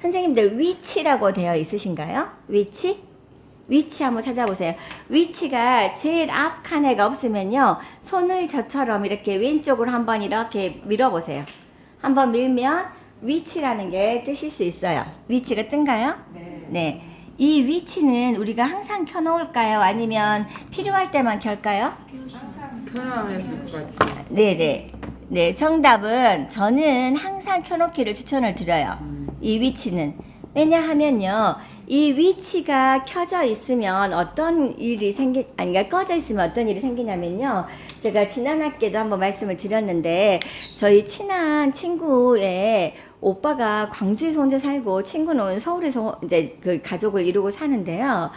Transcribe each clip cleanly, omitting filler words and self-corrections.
선생님들 위치라고 되어 있으신가요? 위치? 위치 한번 찾아보세요. 위치가 제일 앞 칸에가 없으면요. 손을 저처럼 이렇게 왼쪽으로 한번 이렇게 밀어보세요. 한번 밀면 위치라는 게 뜨실 수 있어요. 위치가 뜬가요? 네. 네. 이 위치는 우리가 항상 켜놓을까요? 아니면 필요할 때만 켤까요? 항상 켜놔야실 것 같아요. 네네. 네, 정답은 저는 항상 켜놓기를 추천을 드려요. 이 위치는. 왜냐하면요, 이 위치가 켜져 있으면 그러니까 꺼져 있으면 어떤 일이 생기냐면요. 제가 지난 학기에도 한번 말씀을 드렸는데, 저희 친한 친구의 오빠가 광주에서 혼자 살고, 친구는 서울에서 이제 그 가족을 이루고 사는데요.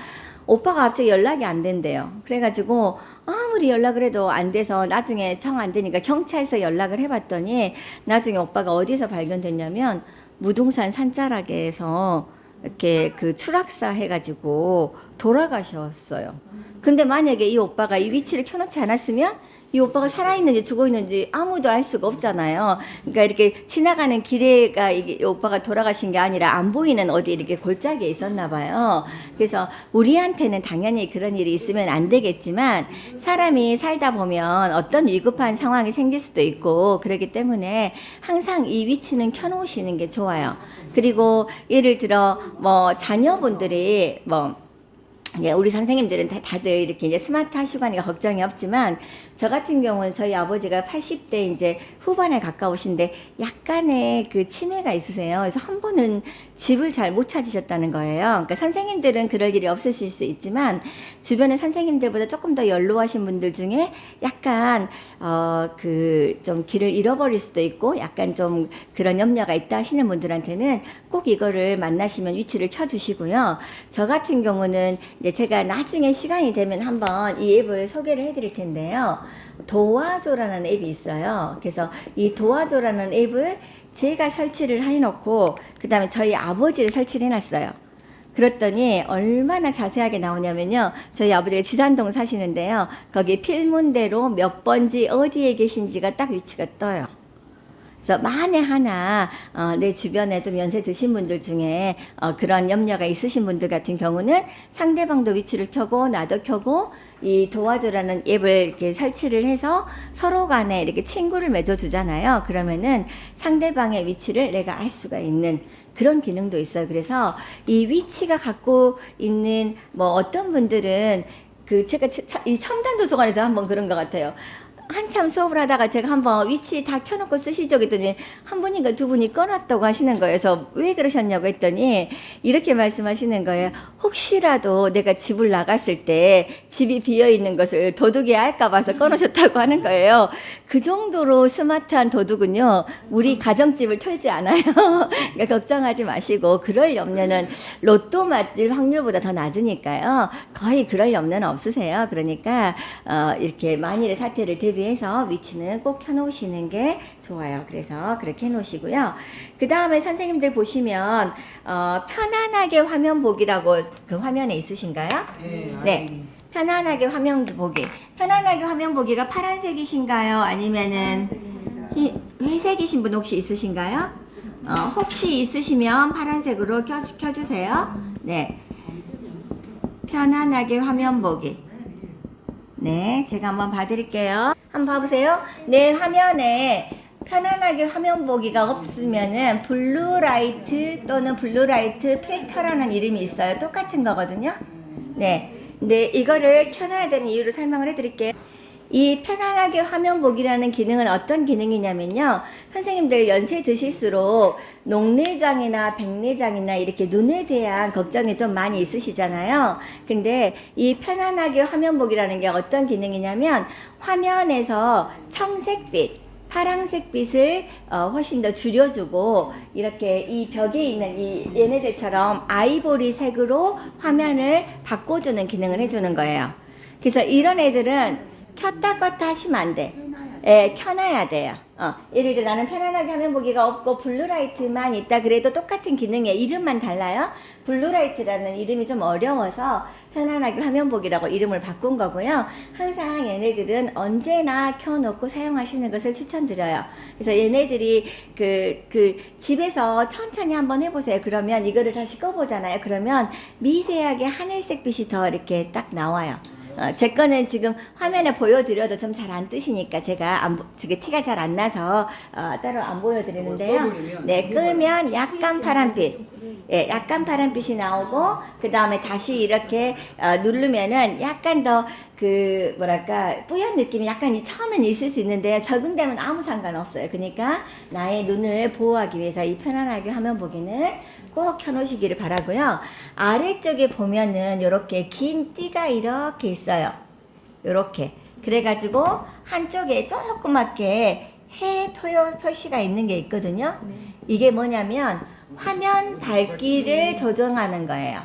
오빠가 갑자기 연락이 안 된대요. 그래가지고 아무리 연락을 해도 안 돼서 나중에 정 안 되니까 경찰서 연락을 해봤더니 나중에 오빠가 어디서 발견됐냐면 무등산 산자락에서 이렇게 그 추락사 해가지고 돌아가셨어요. 근데 만약에 이 오빠가 이 위치를 켜놓지 않았으면 이 오빠가 살아있는지 죽어있는지 아무도 알 수가 없잖아요. 그러니까 이렇게 지나가는 길에가 이 오빠가 돌아가신 게 아니라 안 보이는 어디 이렇게 골짜기에 있었나 봐요. 그래서 우리한테는 당연히 그런 일이 있으면 안 되겠지만 사람이 살다 보면 어떤 위급한 상황이 생길 수도 있고 그렇기 때문에 항상 이 위치는 켜놓으시는 게 좋아요. 그리고 예를 들어 뭐 자녀분들이 우리 선생님들은 다들 이렇게 이제 스마트 하시고 하니까 걱정이 없지만, 저 같은 경우는 저희 아버지가 80대 이제 후반에 가까우신데 약간의 그 치매가 있으세요. 그래서 한 번은 집을 잘 못 찾으셨다는 거예요. 그러니까 선생님들은 그럴 일이 없으실 수 있지만, 주변의 선생님들보다 조금 더 연로하신 분들 중에 약간, 좀 길을 잃어버릴 수도 있고, 약간 좀 그런 염려가 있다 하시는 분들한테는 꼭 이거를 만나시면 위치를 켜주시고요. 저 같은 경우는 이제 제가 나중에 시간이 되면 한번 이 앱을 소개를 해드릴 텐데요. 도와줘라는 앱이 있어요. 그래서 이 도와줘라는 앱을 제가 설치를 해놓고 그 다음에 저희 아버지를 설치를 해놨어요. 그랬더니 얼마나 자세하게 나오냐면요. 저희 아버지가 지산동 사시는데요. 거기 필문대로 몇 번지 어디에 계신지가 딱 위치가 떠요. 그래서 만에 하나 내 주변에 좀 연세 드신 분들 중에 그런 염려가 있으신 분들 같은 경우는 상대방도 위치를 켜고 나도 켜고 이 도와줘라는 앱을 이렇게 설치를 해서 서로 간에 이렇게 친구를 맺어주잖아요. 그러면은 상대방의 위치를 내가 알 수가 있는 그런 기능도 있어요. 그래서 이 위치가 갖고 있는 어떤 분들은 제가 이 첨단 도서관에서 한번 그런 것 같아요. 한참 수업을 하다가 제가 한번 위치 다 켜놓고 쓰시죠 했더니 한 분인가 두 분이 꺼놨다고 하시는 거예요. 그래서 왜 그러셨냐고 했더니 이렇게 말씀하시는 거예요. 혹시라도 내가 집을 나갔을 때 집이 비어있는 것을 도둑이 알까 봐서 꺼놓으셨다고 하는 거예요. 그 정도로 스마트한 도둑은요, 우리 가정집을 털지 않아요. 그러니까 걱정하지 마시고, 그럴 염려는 로또 맞을 확률보다 더 낮으니까요. 거의 그럴 염려는 없으세요. 그러니까 이렇게 만일의 사태를 대비해서 위치는 꼭 켜놓으시는 게 좋아요. 그래서 그렇게 해놓으시고요. 그 다음에 선생님들 보시면 편안하게 화면 보기라고 그 화면에 있으신가요? 네. 편안하게 화면 보기. 편안하게 화면 보기가 파란색이신가요? 아니면은 회색이신 분 혹시 있으신가요? 혹시 있으시면 파란색으로 켜주세요. 네. 편안하게 화면 보기. 네, 제가 한번 봐드릴게요. 한번 봐보세요. 내 화면에 편안하게 화면 보기가 없으면은 블루라이트 또는 블루라이트 필터라는 이름이 있어요. 똑같은 거거든요. 네. 근데 이거를 켜놔야 되는 이유를 설명을 해드릴게요. 이 편안하게 화면 보기라는 기능은 어떤 기능이냐면요. 선생님들 연세 드실수록 녹내장이나 백내장이나 이렇게 눈에 대한 걱정이 좀 많이 있으시잖아요. 근데 이 편안하게 화면 보기라는 게 어떤 기능이냐면 화면에서 청색빛, 파랑색 빛을 훨씬 더 줄여주고 이렇게 이 벽에 있는 이 얘네들처럼 아이보리 색으로 화면을 바꿔주는 기능을 해주는 거예요. 그래서 이런 애들은 켰다 껐다 하시면 안 돼. 켜놔야 돼요. 예를 들어 나는 편안하게 화면 보기가 없고 블루라이트만 있다 그래도 똑같은 기능이에요. 이름만 달라요. 블루라이트라는 이름이 좀 어려워서 편안하게 화면 보기라고 이름을 바꾼 거고요. 항상 얘네들은 언제나 켜놓고 사용하시는 것을 추천드려요. 그래서 얘네들이 집에서 천천히 한번 해보세요. 그러면 이거를 다시 꺼보잖아요. 그러면 미세하게 하늘색 빛이 더 이렇게 딱 나와요. 제 거는 지금 화면에 보여드려도 좀 잘 안 뜨시니까 제가 지금 티가 잘 안 나서 따로 안 보여드리는데요. 네, 끄면 약간 파란빛. 예, 약간 파란빛이 나오고 그 다음에 다시 이렇게 누르면은 약간 더 뭐랄까 뿌연 느낌이 약간 처음엔 있을 수 있는데 적응되면 아무 상관없어요. 그러니까 나의 눈을 보호하기 위해서 이 편안하게 화면 보기는 꼭 켜놓으시기를 바라고요. 아래쪽에 보면은 이렇게 긴 띠가 이렇게 있어요. 이렇게 그래가지고 한쪽에 조그맣게 해 표시가 있는 게 있거든요. 이게 뭐냐면 화면 밝기를 조정하는 거예요.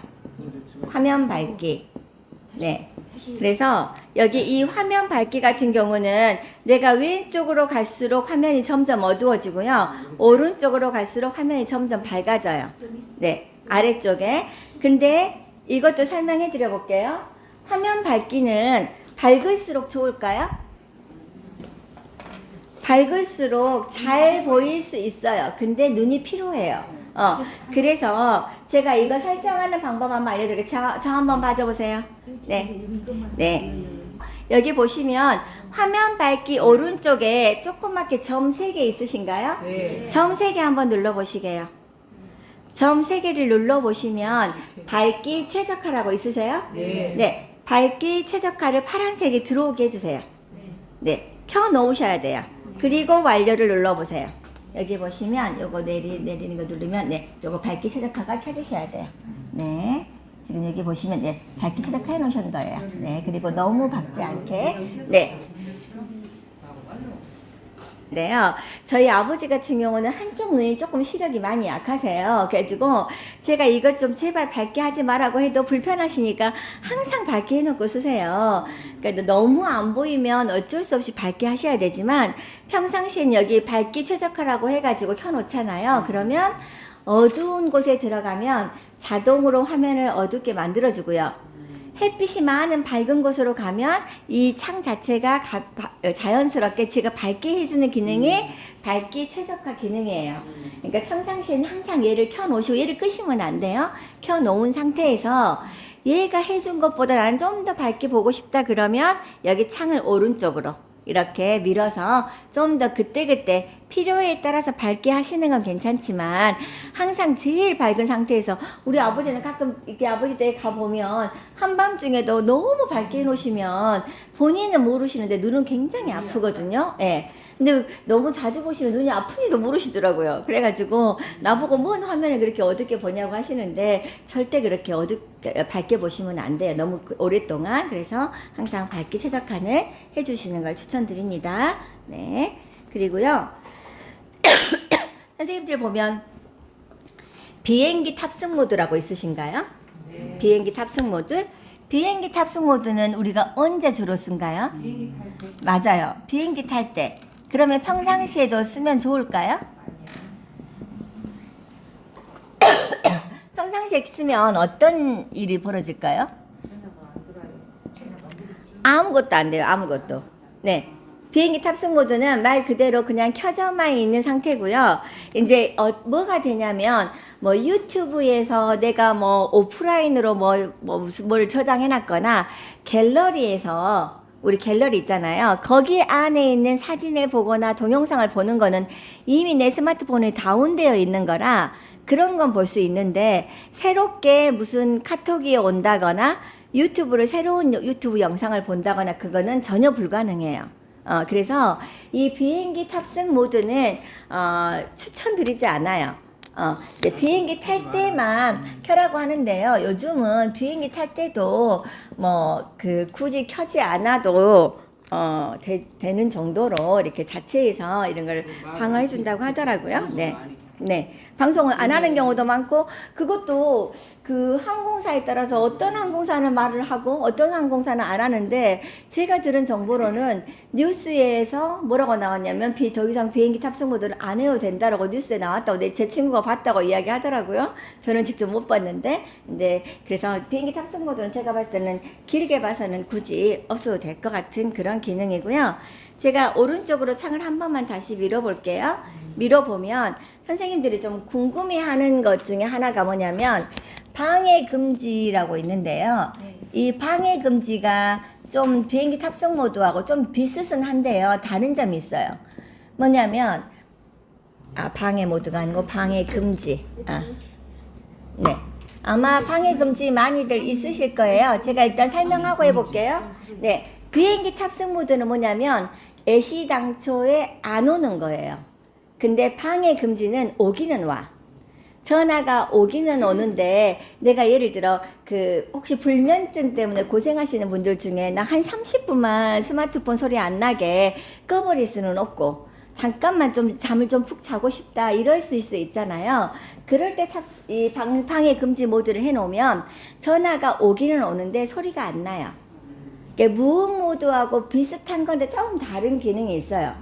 화면 밝기. 네. 그래서 여기 이 화면 밝기 같은 경우는 내가 왼쪽으로 갈수록 화면이 점점 어두워지고요. 오른쪽으로 갈수록 화면이 점점 밝아져요. 네. 아래쪽에. 근데 이것도 설명해 드려 볼게요. 화면 밝기는 밝을수록 좋을까요? 밝을수록 잘 보일 수 있어요. 근데 눈이 피로해요. 그래서 제가 이거 설정하는 방법 한번 알려드릴게요. 저 한번 봐줘보세요. 네. 네. 여기 보시면 화면 밝기 오른쪽에 조그맣게 점 3개 있으신가요? 네. 점 3개 한번 눌러보시게요. 점 3개를 눌러보시면 밝기 최적화라고 있으세요? 네. 네. 밝기 최적화를 파란색이 들어오게 해주세요. 네. 켜 놓으셔야 돼요. 그리고 완료를 눌러보세요. 여기 보시면 요거 내리는 거 누르면 네, 요거 밝기 최적화가 켜지셔야 돼요. 네. 지금 여기 보시면 네, 밝기 최적화 해 놓으신 거예요. 네. 그리고 너무 밝지 않게. 네. 네요. 저희 아버지 같은 경우는 한쪽 눈이 조금 시력이 많이 약하세요. 그래가지고 제가 이것 좀 제발 밝게 하지 말라고 해도 불편하시니까 항상 밝게 해놓고 쓰세요. 그러니까 너무 안 보이면 어쩔 수 없이 밝게 하셔야 되지만 평상시엔 여기 밝기 최적화라고 해가지고 켜놓잖아요. 그러면 어두운 곳에 들어가면 자동으로 화면을 어둡게 만들어주고요. 햇빛이 많은 밝은 곳으로 가면 이 창 자체가 자연스럽게 지가 밝게 해주는 기능이 밝기 최적화 기능이에요. 그러니까 평상시에는 항상 얘를 켜놓으시고 얘를 끄시면 안 돼요. 켜놓은 상태에서 얘가 해준 것보다 나는 좀 더 밝게 보고 싶다 그러면 여기 창을 오른쪽으로 이렇게 밀어서 좀 더 그때그때 필요에 따라서 밝게 하시는 건 괜찮지만 항상 제일 밝은 상태에서 우리 아버지는 가끔 이렇게 아버지 댁에 가보면 한밤중에도 너무 밝게 해놓으시면 본인은 모르시는데 눈은 굉장히 아프거든요. 예. 근데 너무 자주 보시면 눈이 아픈지도 모르시더라고요. 그래가지고 나보고 뭔 화면을 그렇게 어둡게 보냐고 하시는데 절대 그렇게 밝게 보시면 안 돼요. 너무 오랫동안. 그래서 항상 밝기 최적화는 해주시는 걸 추천드립니다. 네. 그리고요. 선생님들 보면 비행기 탑승 모드라고 있으신가요? 네. 비행기 탑승 모드? 비행기 탑승 모드는 우리가 언제 주로 쓴가요? 비행기 탈 때. 맞아요. 비행기 탈 때. 그러면 평상시에도 쓰면 좋을까요? 평상시에 쓰면 어떤 일이 벌어질까요? 아무것도 안 돼요. 아무것도. 네. 비행기 탑승 모드는 말 그대로 그냥 켜져만 있는 상태고요. 이제 뭐가 되냐면 뭐 유튜브에서 내가 뭐 오프라인으로 뭘 저장해 놨거나 갤러리에서 우리 갤러리 있잖아요. 거기 안에 있는 사진을 보거나 동영상을 보는 거는 이미 내 스마트폰에 다운되어 있는 거라 그런 건 볼 수 있는데 새롭게 무슨 카톡이 온다거나 새로운 유튜브 영상을 본다거나 그거는 전혀 불가능해요. 그래서 이 비행기 탑승 모드는 추천드리지 않아요. 비행기 탈 때만 켜라고 하는데요. 요즘은 비행기 탈 때도 굳이 켜지 않아도 되는 정도로 이렇게 자체에서 이런 걸 방어해 준다고 하더라고요. 네. 네, 방송을 안 하는 경우도 많고, 그것도 그 항공사에 따라서 어떤 항공사는 말을 하고 어떤 항공사는 안 하는데, 제가 들은 정보로는 뉴스에서 뭐라고 나왔냐면 더 이상 비행기 탑승 모드를 안 해도 된다라고 뉴스에 나왔다고 제 친구가 봤다고 이야기하더라고요. 저는 직접 못 봤는데, 근데 그래서 비행기 탑승 모드는 제가 봤을 때는 길게 봐서는 굳이 없어도 될 것 같은 그런 기능이고요. 제가 오른쪽으로 창을 한 번만 다시 밀어볼게요. 밀어보면 선생님들이 좀 궁금해하는 것 중에 하나가 뭐냐면 방해 금지라고 있는데요. 이 방해 금지가 좀 비행기 탑승 모드하고 좀 비슷은 한데요. 다른 점이 있어요. 뭐냐면 방해 모드가 아니고 방해 금지. 네. 아마 방해 금지 많이들 있으실 거예요. 제가 일단 설명하고 해볼게요. 네. 비행기 탑승 모드는 뭐냐면 애시당초에 안 오는 거예요. 근데 방해 금지는 오기는 와. 전화가 오기는 오는데, 내가 예를 들어 혹시 불면증 때문에 고생하시는 분들 중에 나 한 30분만 스마트폰 소리 안 나게 꺼버릴 수는 없고, 잠깐만 좀 잠을 좀 푹 자고 싶다 이럴 수 있잖아요. 그럴 때 이 방해 금지 모드를 해놓으면 전화가 오기는 오는데 소리가 안 나요. 무음 모드하고 비슷한 건데 조금 다른 기능이 있어요.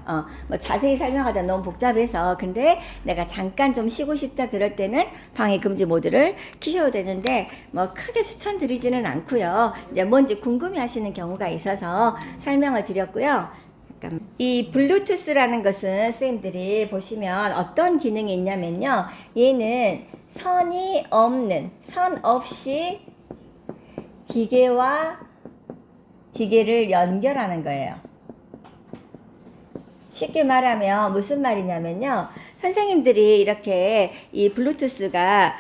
뭐 자세히 설명하자 너무 복잡해서. 근데 내가 잠깐 좀 쉬고 싶다 그럴 때는 방해 금지 모드를 키셔도 되는데, 뭐 크게 추천드리지는 않고요. 뭔지 궁금해 하시는 경우가 있어서 설명을 드렸고요. 이 블루투스라는 것은 선생님들이 보시면 어떤 기능이 있냐면요. 얘는 선 없이 기계를 연결하는 거예요. 쉽게 말하면 무슨 말이냐면요. 선생님들이 이렇게 이 블루투스가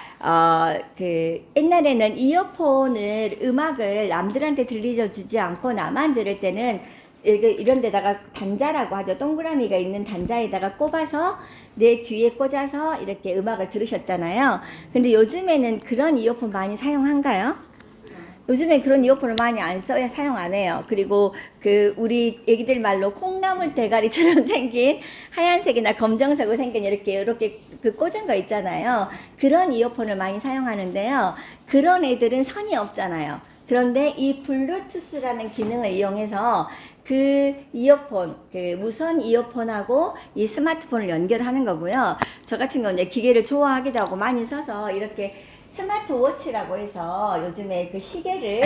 옛날에는 이어폰을 음악을 남들한테 들려주지 않고 나만 들을 때는 이런 데다가 단자라고 하죠. 동그라미가 있는 단자에다가 꼽아서 내 귀에 꽂아서 이렇게 음악을 들으셨잖아요. 근데 요즘에는 그런 이어폰 많이 사용한가요? 요즘엔 그런 이어폰을 많이 사용 안 해요. 그리고 우리 애기들 말로 콩나물 대가리처럼 생긴 하얀색이나 검정색으로 생긴 이렇게 꽂은 거 있잖아요. 그런 이어폰을 많이 사용하는데요. 그런 애들은 선이 없잖아요. 그런데 이 블루투스라는 기능을 이용해서 이어폰, 무선 이어폰하고 이 스마트폰을 연결하는 거고요. 저 같은 경우는 기계를 좋아하기도 하고 많이 써서 이렇게 스마트워치라고 해서 요즘에 시계를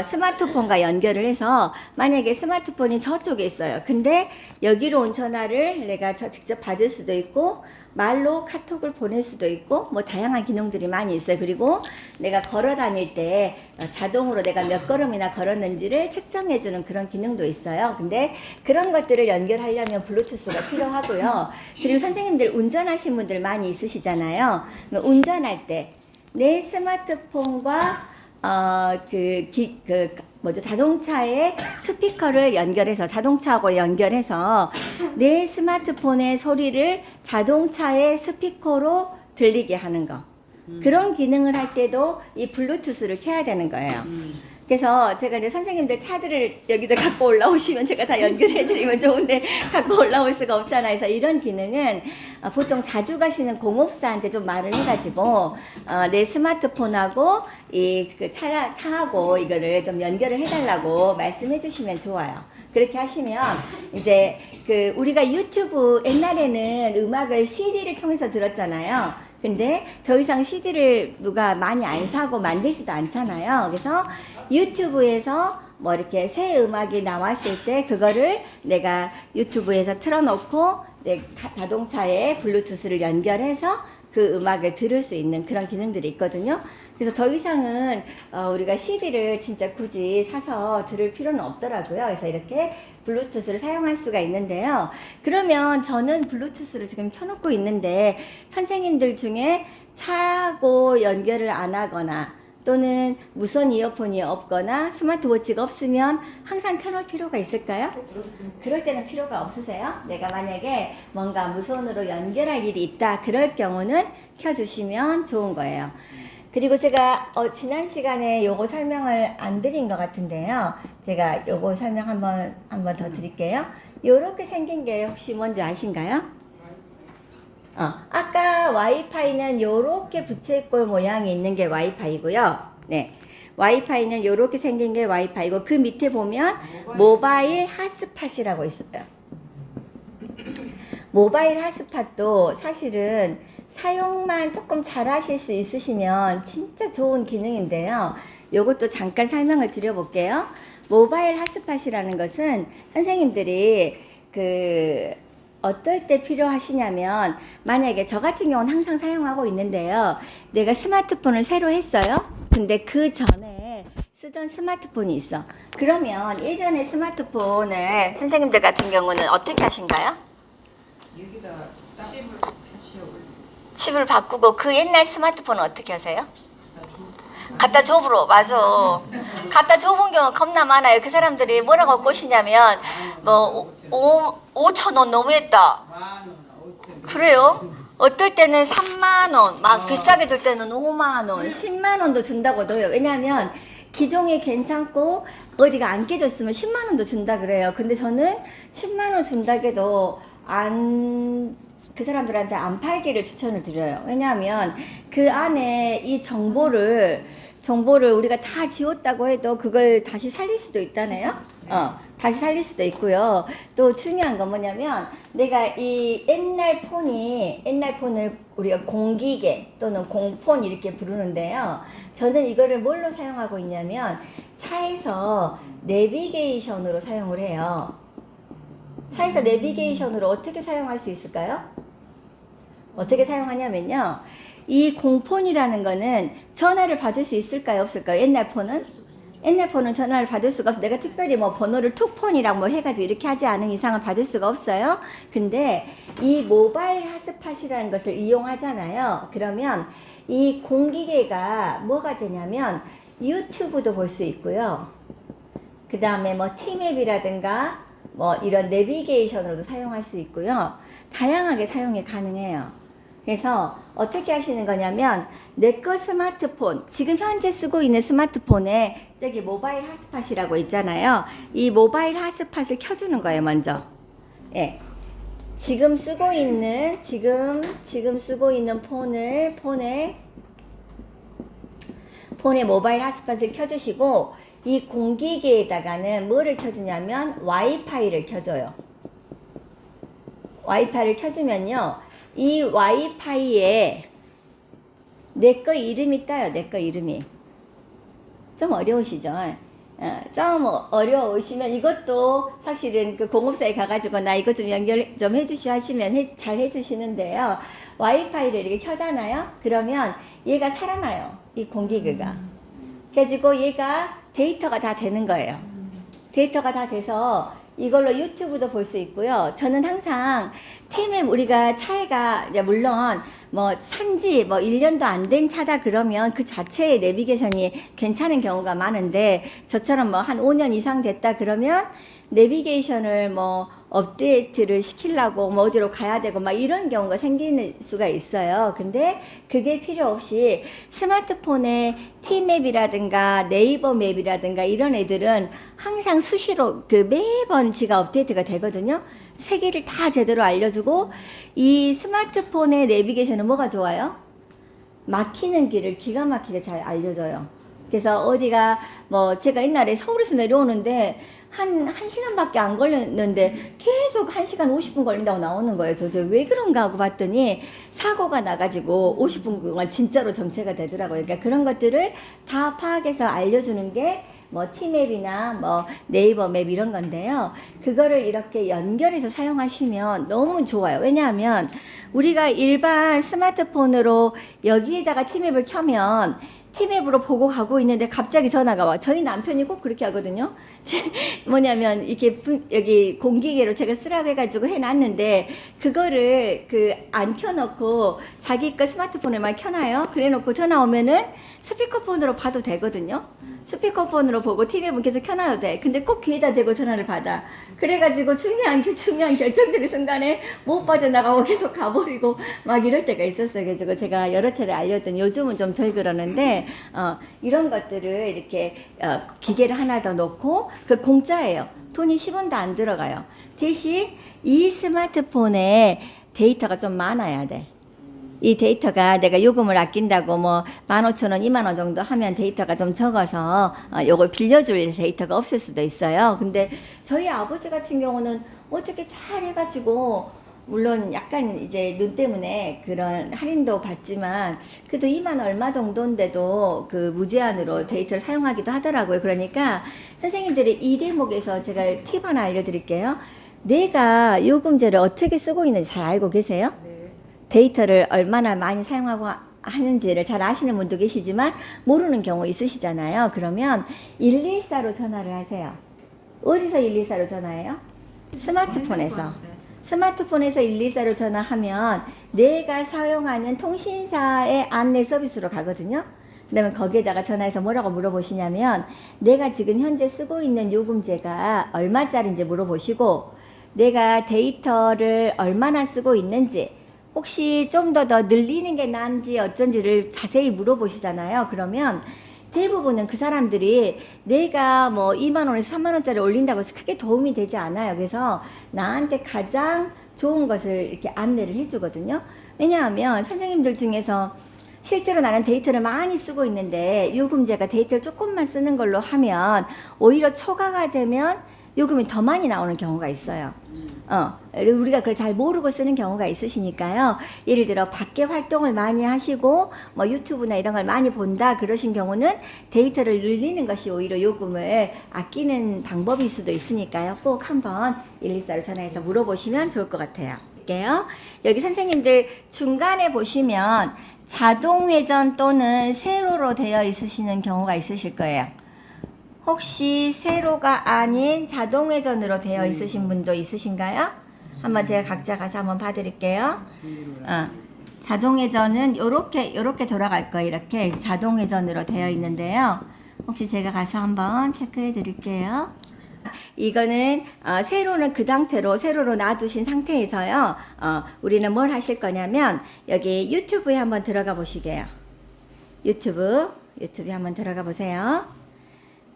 스마트폰과 연결을 해서, 만약에 스마트폰이 저쪽에 있어요. 근데 여기로 온 전화를 내가 직접 받을 수도 있고, 말로 카톡을 보낼 수도 있고, 뭐 다양한 기능들이 많이 있어요. 그리고 내가 걸어 다닐 때 자동으로 내가 몇 걸음이나 걸었는지를 측정해주는 그런 기능도 있어요. 근데 그런 것들을 연결하려면 블루투스가 필요하고요. 그리고 선생님들 운전하신 분들 많이 있으시잖아요. 운전할 때 내 스마트폰과 자동차의 스피커를 연결해서, 자동차하고 연결해서 내 스마트폰의 소리를 자동차의 스피커로 들리게 하는 거. 그런 기능을 할 때도 이 블루투스를 켜야 되는 거예요. 그래서 제가 이제 선생님들 차들을 여기다 갖고 올라오시면 제가 다 연결해드리면 좋은데 갖고 올라올 수가 없잖아요. 그래서 이런 기능은 보통 자주 가시는 공업사한테 좀 말을 해가지고 내 스마트폰하고 차하고 이거를 좀 연결을 해달라고 말씀해 주시면 좋아요. 그렇게 하시면 이제 우리가 유튜브, 옛날에는 음악을 CD를 통해서 들었잖아요. 근데 더 이상 CD를 누가 많이 안 사고 만들지도 않잖아요. 그래서 유튜브에서 뭐 이렇게 새 음악이 나왔을 때 그거를 내가 유튜브에서 틀어놓고 내 자동차에 블루투스를 연결해서 그 음악을 들을 수 있는 그런 기능들이 있거든요. 그래서 더 이상은 우리가 CD를 진짜 굳이 사서 들을 필요는 없더라고요. 그래서 이렇게 블루투스를 사용할 수가 있는데요. 그러면 저는 블루투스를 지금 켜놓고 있는데, 선생님들 중에 차하고 연결을 안 하거나 또는 무선 이어폰이 없거나 스마트워치가 없으면 항상 켜놓을 필요가 있을까요? 없습니다. 그럴 때는 필요가 없으세요? 내가 만약에 뭔가 무선으로 연결할 일이 있다, 그럴 경우는 켜주시면 좋은 거예요. 그리고 제가 지난 시간에 요거 설명을 안 드린 것 같은데요. 제가 요거 설명 한번 더 드릴게요. 요렇게 생긴 게 혹시 뭔지 아신가요? 아까 와이파이는 요렇게 부채꼴 모양이 있는 게 와이파이고요. 네. 와이파이는 요렇게 생긴 게 와이파이고 그 밑에 보면 모바일 핫스팟이라고 있어요. 모바일 핫스팟도 사실은 사용만 조금 잘 하실 수 있으시면 진짜 좋은 기능인데요. 요것도 잠깐 설명을 드려볼게요. 모바일 핫스팟이라는 것은 선생님들이 어떨 때 필요하시냐면 만약에 저 같은 경우는 항상 사용하고 있는데요. 내가 스마트폰을 새로 했어요. 근데 그 전에 쓰던 스마트폰이 있어. 그러면 예전에 스마트폰을 선생님들 같은 경우는 어떻게 하신가요? 여기다 칩을 다시 올려. 칩을 바꾸고 그 옛날 스마트폰은 어떻게 하세요? 갖다 줘보러 맞아. 갖다 줘본 경우 겁나 많아요. 그 사람들이 뭐라고 꼬시냐면 뭐 5천 원 너무했다. 그래요? 어떨 때는 3만 원, 막 비싸게 줄 때는 5만 원, 10만 원도 준다고 넣어요. 왜냐하면 기종이 괜찮고 어디가 안 깨졌으면 10만 원도 준다 그래요. 근데 저는 10만 원 준다게도 그 사람들한테 안 팔기를 추천을 드려요. 왜냐하면 그 안에 이 정보를 우리가 다 지웠다고 해도 그걸 다시 살릴 수도 있다네요. 다시 살릴 수도 있고요. 또 중요한 건 뭐냐면 내가 이 옛날 폰을 우리가 공기계 또는 공폰 이렇게 부르는데요. 저는 이거를 뭘로 사용하고 있냐면 차에서 내비게이션으로 사용을 해요. 차에서 내비게이션으로 어떻게 사용할 수 있을까요? 어떻게 사용하냐면요. 이 공폰이라는 거는 전화를 받을 수 있을까요? 없을까요? 옛날 폰은 전화를 받을 수가 없어요. 내가 특별히 뭐 번호를 톡폰이랑 뭐 해가지고 이렇게 하지 않은 이상은 받을 수가 없어요. 근데 이 모바일 핫스팟이라는 것을 이용하잖아요. 그러면 이 공기계가 뭐가 되냐면 유튜브도 볼 수 있고요. 그 다음에 뭐 티맵이라든가 뭐 이런 내비게이션으로도 사용할 수 있고요. 다양하게 사용이 가능해요. 그래서 어떻게 하시는 거냐면 내 거 스마트폰, 지금 현재 쓰고 있는 스마트폰에 저기 모바일 핫스팟이라고 있잖아요. 이 모바일 핫스팟을 켜주는 거예요, 먼저. 예. 지금 쓰고 있는 폰에 모바일 핫스팟을 켜주시고 이 공기계에다가는 뭐를 켜주냐면 와이파이를 켜줘요. 와이파이를 켜주면요. 이 와이파이에 내 거 이름이 떠요. 내 거 이름이. 좀 어려우시죠? 좀 어려우시면 이것도 사실은 그 공업사에 가가지고 나 이것 좀 연결 좀 해주시 하시면 잘 해주시는데요. 와이파이를 이렇게 켜잖아요. 그러면 얘가 살아나요. 이 공기계가. 그래가지고 얘가 데이터가 다 되는 거예요. 데이터가 다 돼서 이걸로 유튜브도 볼 수 있고요. 저는 항상 팀에 우리가 차가 이제 물론 뭐 산지 뭐 1년도 안 된 차다 그러면 그 자체의 내비게이션이 괜찮은 경우가 많은데 저처럼 뭐 한 5년 이상 됐다 그러면 내비게이션을 뭐 업데이트를 시키려고 뭐 어디로 가야 되고 막 이런 경우가 생기는 수가 있어요. 근데 그게 필요 없이 스마트폰에 티맵이라든가 네이버 맵이라든가 이런 애들은 항상 수시로 매번 지가 업데이트가 되거든요. 세계를 다 제대로 알려주고 이 스마트폰의 내비게이션은 뭐가 좋아요? 막히는 길을 기가 막히게 잘 알려줘요. 그래서 어디가 뭐 제가 옛날에 서울에서 내려오는데 한 시간밖에 안 걸렸는데 계속 1시간 50분 걸린다고 나오는 거예요. 저 왜 그런가 하고 봤더니 사고가 나가지고 50분 동안 진짜로 정체가 되더라고요. 그러니까 그런 것들을 다 파악해서 알려주는 게 뭐 티맵이나 뭐 네이버 맵 이런 건데요. 그거를 이렇게 연결해서 사용하시면 너무 좋아요. 왜냐하면 우리가 일반 스마트폰으로 여기에다가 티맵을 켜면 티맵으로 보고 가고 있는데 갑자기 전화가 와. 저희 남편이 꼭 그렇게 하거든요. 뭐냐면 이렇게 여기 공기계로 제가 쓰라고 해가지고 해놨는데 그거를 안 켜놓고 자기 거 스마트폰에만 켜놔요. 그래놓고 전화 오면은 스피커폰으로 봐도 되거든요. 스피커폰으로 보고 TV는 계속 켜놔도 돼. 근데 꼭 귀에다 대고 전화를 받아. 그래가지고 중요한 결정적인 순간에 못 빠져나가고 계속 가버리고 막 이럴 때가 있었어요. 그래서 제가 여러 차례 알려줬더니 요즘은 좀 덜 그러는데 이런 것들을 이렇게 기계를 하나 더 놓고 그 공짜예요. 돈이 10원도 안 들어가요. 대신 이 스마트폰에 데이터가 좀 많아야 돼. 이 데이터가 내가 요금을 아낀다고 뭐 15,000원, 20,000원 정도 하면 데이터가 좀 적어서 요걸 빌려줄 데이터가 없을 수도 있어요. 근데 저희 아버지 같은 경우는 어떻게 잘 해가지고 물론 약간 이제 눈 때문에 그런 할인도 받지만 그래도 2만 얼마 정도인데도 그 무제한으로 데이터를 사용하기도 하더라고요. 그러니까 선생님들이 이 대목에서 제가 팁 하나 알려드릴게요. 내가 요금제를 어떻게 쓰고 있는지 잘 알고 계세요? 네. 데이터를 얼마나 많이 사용하고 하는지를 잘 아시는 분도 계시지만 모르는 경우 있으시잖아요. 그러면 114로 전화를 하세요. 어디서 114로 전화해요? 스마트폰에서. 스마트폰에서 124로 전화하면 내가 사용하는 통신사의 안내 서비스로 가거든요. 그러면 거기에다가 전화해서 뭐라고 물어보시냐면 내가 지금 현재 쓰고 있는 요금제가 얼마짜리인지 물어보시고 내가 데이터를 얼마나 쓰고 있는지 혹시 좀 더 늘리는 게 나은지 어쩐지를 자세히 물어보시잖아요. 그러면 대부분은 그 사람들이 내가 뭐 2만 원에서 3만 원짜리 올린다고 해서 크게 도움이 되지 않아요. 그래서 나한테 가장 좋은 것을 이렇게 안내를 해주거든요. 왜냐하면 선생님들 중에서 실제로 나는 데이터를 많이 쓰고 있는데 요금제가 데이터를 조금만 쓰는 걸로 하면 오히려 초과가 되면 요금이 더 많이 나오는 경우가 있어요. 우리가 그걸 잘 모르고 쓰는 경우가 있으시니까요. 예를 들어 밖에 활동을 많이 하시고 뭐 유튜브나 이런 걸 많이 본다 그러신 경우는 데이터를 늘리는 것이 오히려 요금을 아끼는 방법일 수도 있으니까요. 꼭 한번 124로 전화해서 물어보시면 좋을 것 같아요. 여기 선생님들 중간에 보시면 자동 회전 또는 세로로 되어 있으시는 경우가 있으실 거예요. 혹시 세로가 아닌 자동 회전으로 되어 있으신 분도 있으신가요? 한번 제가 각자 가서 한번 봐드릴게요. 자동 회전은 요렇게 돌아갈 거예요. 이렇게 자동 회전으로 되어 있는데요. 혹시 제가 가서 한번 체크해 드릴게요. 이거는 세로는 그 상태로 세로로 놔두신 상태에서요. 우리는 뭘 하실 거냐면 여기 유튜브에 한번 들어가 보시게요. 유튜브에 한번 들어가 보세요.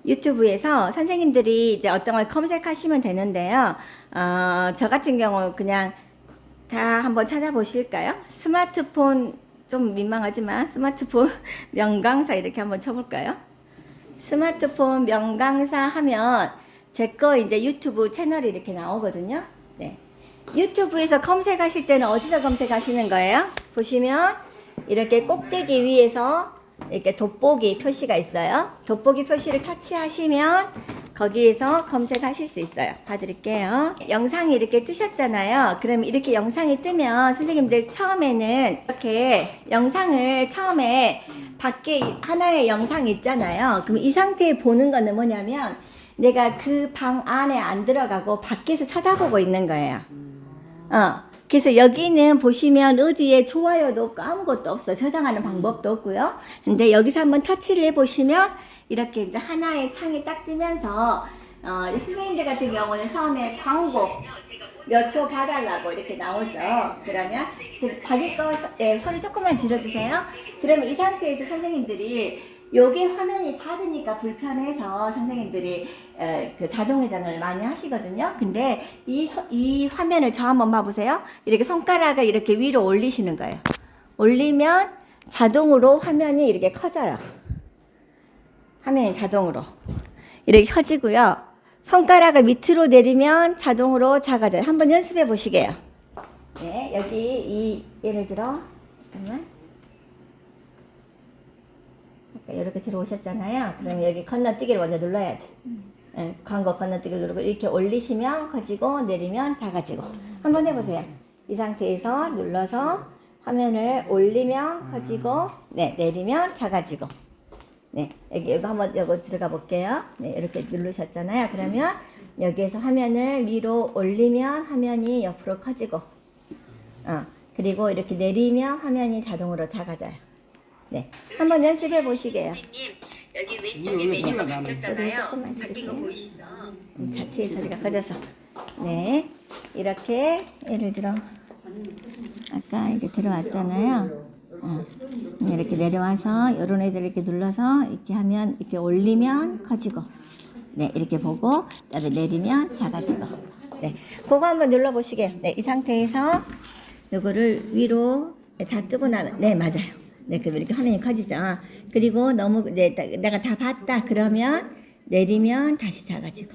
유튜브에서 선생님들이 이제 어떤 걸 검색하시면 되는데요. 저 같은 경우 그냥 다 한번 찾아보실까요? 스마트폰 좀 민망하지만 스마트폰 명강사 이렇게 한번 쳐볼까요? 스마트폰 명강사 하면 제 거 이제 유튜브 채널이 이렇게 나오거든요. 네. 유튜브에서 검색하실 때는 어디서 검색하시는 거예요? 보시면 이렇게 꼭대기 위에서 이렇게 돋보기 표시가 있어요. 돋보기 표시를 터치하시면 거기에서 검색하실 수 있어요. 봐드릴게요. 영상이 이렇게 뜨셨잖아요. 그럼 이렇게 영상이 뜨면 선생님들 처음에는 이렇게 영상을 처음에 밖에 하나의 영상이 있잖아요. 그럼 이 상태에 보는 거는 뭐냐면 내가 그 방 안에 안 들어가고 밖에서 쳐다보고 있는 거예요. 그래서 여기는 보시면 어디에 좋아요도 없고 아무것도 없어. 저장하는 방법도 없고요. 근데 여기서 한번 터치를 해보시면 이렇게 이제 하나의 창이 딱 뜨면서 선생님들 같은 경우는 처음에 광고 몇 초 봐달라고 이렇게 나오죠. 그러면 자기 거 소리 조금만 줄여주세요. 그러면 이 상태에서 선생님들이 요게 화면이 작으니까 불편해서 선생님들이 그 자동 회전을 많이 하시거든요. 근데 이 화면을 저 한번 봐보세요. 이렇게 손가락을 이렇게 위로 올리시는 거예요. 올리면 자동으로 화면이 이렇게 커져요. 화면이 자동으로 이렇게 커지고요. 손가락을 밑으로 내리면 자동으로 작아져요. 한번 연습해 보시게요. 네, 여기 예를 들어 잠깐만. 이렇게 들어오셨잖아요. 그럼 여기 건너뛰기를 먼저 눌러야 돼. 네, 광고 건너뛰기 누르고 이렇게 올리시면 커지고 내리면 작아지고. 한번 해보세요. 이 상태에서 눌러서 화면을 올리면 커지고, 네, 내리면 작아지고. 네, 여기 한번 요거 들어가 볼게요. 네, 이렇게 누르셨잖아요. 그러면 여기에서 화면을 위로 올리면 화면이 옆으로 커지고, 그리고 이렇게 내리면 화면이 자동으로 작아져요. 네, 한번 연습해 보시게요. 선생님, 여기 왼쪽에 메뉴가 바뀌었잖아요. 바뀐 거 보이시죠? 자체의 소리가 커져서. 네, 이렇게 예를 들어 아까 이렇게 들어왔잖아요. 이렇게 내려와서 이런 애들 이렇게 눌러서 이렇게 하면 이렇게 올리면 커지고, 네, 이렇게 보고 그다음에 내리면 작아지고. 네, 그거 한번 눌러 보시게요. 네, 이 상태에서 요거를 위로 다 뜨고 나면 네 맞아요. 네 그럼 이렇게 화면이 커지죠. 그리고 너무 내가 다 봤다 그러면 내리면 다시 작아지고.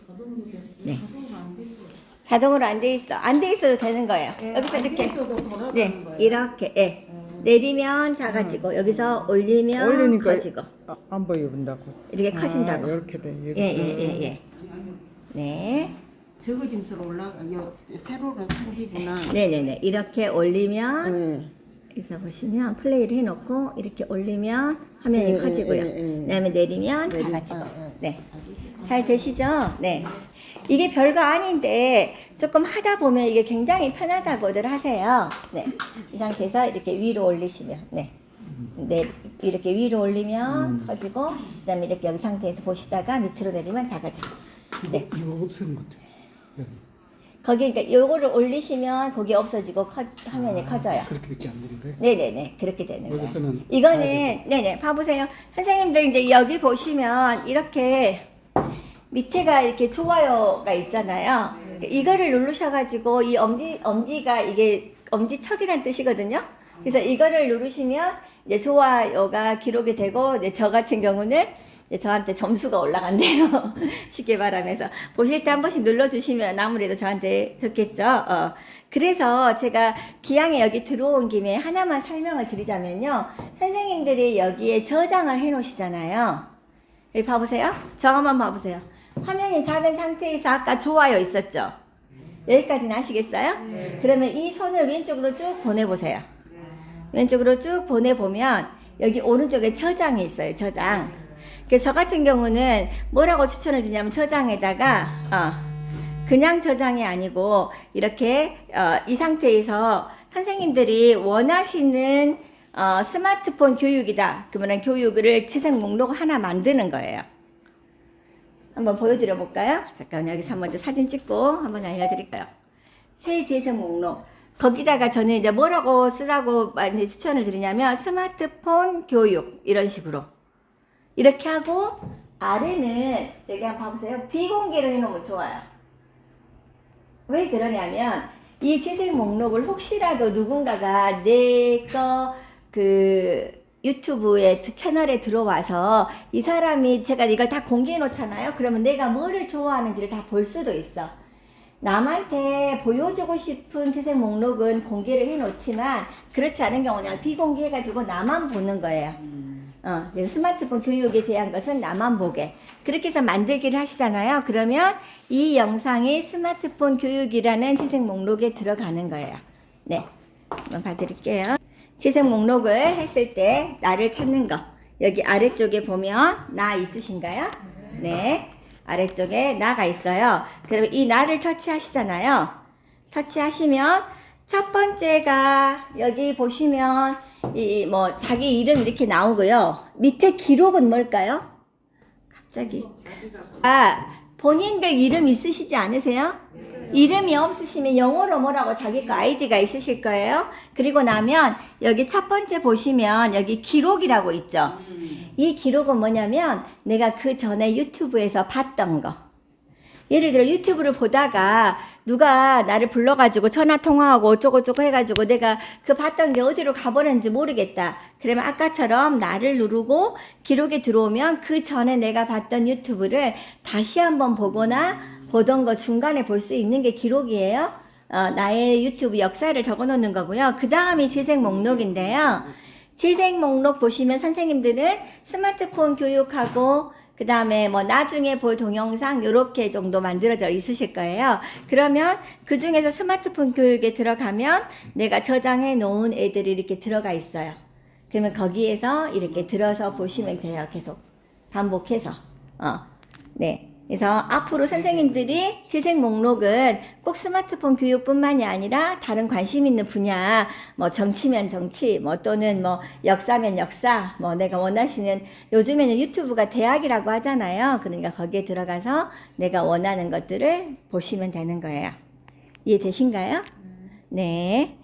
네. 자동으로 안 돼 있어. 안 돼 있어도 되는 거예요. 여기서 이렇게 네 이렇게 내리면 작아지고 여기서 올리면 올리니까 커지고 안 보여본다고. 이렇게 커진다고. 이렇게 돼. 예. 네. 저거 짐수로 올라가 세로로 생기구나. 네네네. 이렇게 올리면 네. 여기서 보시면 플레이를 해놓고 이렇게 올리면 화면이 커지고요. 그다음에 내리면 작아지고. 네. 잘 되시죠? 네. 이게 별거 아닌데 조금 하다 보면 이게 굉장히 편하다고들 하세요. 네. 이 상태에서 이렇게 위로 올리시면 네. 네. 이렇게 위로 올리면 커지고 그다음에 이렇게 여기 상태에서 보시다가 밑으로 내리면 작아지고. 네. 이거 없애는 것 같아. 여기. 거기 그러니까 요거를 올리시면 거기 없어지고 화면이 커져요. 그렇게밖에 안 되는 거예요? 네네네 그렇게 되는 거예요. 여기서는 이거는 네네 봐보세요. 선생님들 이제 여기 보시면 이렇게 밑에가 이렇게 좋아요가 있잖아요. 이거를 누르셔가지고 이 엄지가 이게 엄지척이란 뜻이거든요. 그래서 이거를 누르시면 이제 좋아요가 기록이 되고 이제 저 같은 경우는 이제 저한테 점수가 올라간대요. 쉽게 말하면서 보실 때 한 번씩 눌러주시면 아무래도 저한테 좋겠죠. 그래서 제가 기왕에 여기 들어온 김에 하나만 설명을 드리자면요. 선생님들이 여기에 저장을 해 놓으시잖아요. 여기 봐보세요. 저 한번 봐보세요. 화면이 작은 상태에서 아까 좋아요 있었죠? 여기까지는 아시겠어요? 네. 그러면 이 손을 왼쪽으로 쭉 보내보세요. 왼쪽으로 쭉 보내보면 여기 오른쪽에 저장이 있어요. 저장. 그래서 저 같은 경우는 뭐라고 추천을 드리냐면 저장에다가 그냥 저장이 아니고 이렇게 이 상태에서 선생님들이 원하시는 스마트폰 교육이다. 그러면 교육을 채색 목록 하나 만드는 거예요. 한번 보여드려 볼까요? 잠깐만 여기서 한번 사진 찍고 한번 알려드릴까요? 새 재생 목록. 거기다가 저는 이제 뭐라고 쓰라고 많이 추천을 드리냐면 스마트폰 교육 이런 식으로 이렇게 하고 아래는 여기 한번 봐보세요. 비공개로 해놓으면 좋아요. 왜 그러냐면 이 재생 목록을 혹시라도 누군가가 내 거 유튜브에 채널에 들어와서 이 사람이 제가 이걸 다 공개해 놓잖아요. 그러면 내가 뭐를 좋아하는지를 다 볼 수도 있어. 남한테 보여주고 싶은 재생 목록은 공개를 해 놓지만 그렇지 않은 경우는 비공개해 가지고 나만 보는 거예요. 스마트폰 교육에 대한 것은 나만 보게. 그렇게 해서 만들기를 하시잖아요. 그러면 이 영상이 스마트폰 교육이라는 재생 목록에 들어가는 거예요. 네. 한번 봐드릴게요. 재생 목록을 했을 때 나를 찾는 거. 여기 아래쪽에 보면 나 있으신가요? 네. 아래쪽에 나가 있어요. 그럼 이 나를 터치하시잖아요. 터치하시면 첫 번째가 여기 보시면 자기 이름 이렇게 나오고요. 밑에 기록은 뭘까요? 갑자기. 본인들 이름 있으시지 않으세요? 이름이 없으시면 영어로 뭐라고 자기 거 아이디가 있으실 거예요. 그리고 나면 여기 첫 번째 보시면 여기 기록이라고 있죠. 이 기록은 뭐냐면 내가 그 전에 유튜브에서 봤던 거. 예를 들어 유튜브를 보다가 누가 나를 불러가지고 전화 통화하고 어쩌고저쩌고 해가지고 내가 그 봤던 게 어디로 가버렸는지 모르겠다. 그러면 아까처럼 나를 누르고 기록에 들어오면 그 전에 내가 봤던 유튜브를 다시 한번 보거나 보던 거 중간에 볼 수 있는 게 기록이에요. 나의 유튜브 역사를 적어 놓는 거고요. 그 다음이 재생 목록인데요. 재생 목록 보시면 선생님들은 스마트폰 교육하고 그 다음에 나중에 볼 동영상 요렇게 정도 만들어져 있으실 거예요. 그러면 그 중에서 스마트폰 교육에 들어가면 내가 저장해 놓은 애들이 이렇게 들어가 있어요. 그러면 거기에서 이렇게 들어서 보시면 돼요. 계속 반복해서. 네. 그래서 앞으로 선생님들이 재생 목록은 꼭 스마트폰 교육뿐만이 아니라 다른 관심 있는 분야, 정치면 정치, 또는 역사면 역사, 내가 원하시는, 요즘에는 유튜브가 대학이라고 하잖아요. 그러니까 거기에 들어가서 내가 원하는 것들을 보시면 되는 거예요. 이해되신가요? 네.